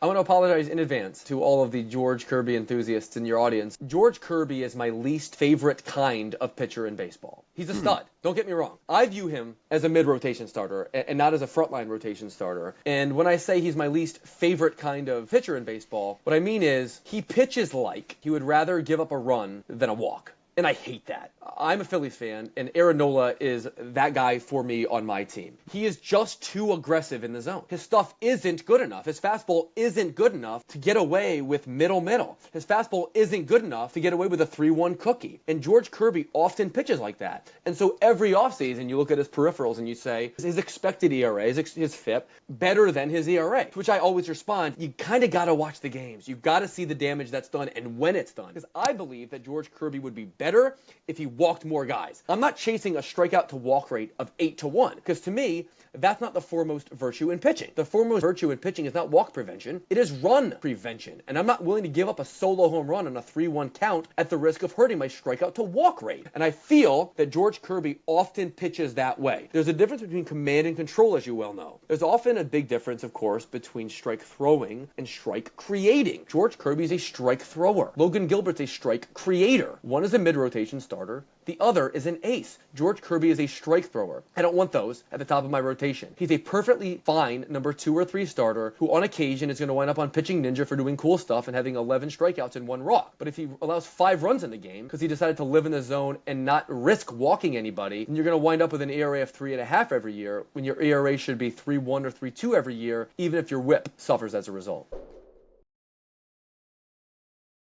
I want to apologize in advance to all of the George Kirby enthusiasts in your audience. George Kirby is my least favorite kind of pitcher in baseball. He's a stud. Don't get me wrong. I view him as a mid-rotation starter and not as a frontline rotation starter. And when I say he's my least favorite kind of pitcher in baseball, what I mean is he pitches like he would rather give up a run than a walk. And I hate that. I'm a Phillies fan, and Aaron Nola is that guy for me on my team. He is just too aggressive in the zone. His stuff isn't good enough. His fastball isn't good enough to get away with middle. His fastball isn't good enough to get away with a 3-1 cookie. And George Kirby often pitches like that. And so every offseason, you look at his peripherals and you say, his expected ERA, his FIP, better than his ERA. To which I always respond, you kind of got to watch the games. You've got to see the damage that's done and when it's done. Because I believe that George Kirby would be better if he walked more guys. I'm not chasing a strikeout to walk rate of 8-1, because to me, that's not the foremost virtue in pitching. The foremost virtue in pitching is not walk prevention, it is run prevention. And I'm not willing to give up a solo home run on a 3-1 count at the risk of hurting my strikeout to walk rate. And I feel that George Kirby often pitches that way. There's a difference between command and control, as you well know. There's often a big difference, of course, between strike throwing and strike creating. George Kirby is a strike thrower. Logan Gilbert's a strike creator. One is a mid-rotation starter. The other is an ace. George Kirby is a strike thrower. I don't want those at the top of my rotation. He's a perfectly fine number 2 or 3 starter who on occasion is going to wind up on Pitching Ninja for doing cool stuff and having 11 strikeouts in 1 walk. But if he allows 5 runs in the game because he decided to live in the zone and not risk walking anybody, then you're going to wind up with an ERA of 3.5 every year when your ERA should be 3.1 or 3.2 every year, even if your whip suffers as a result.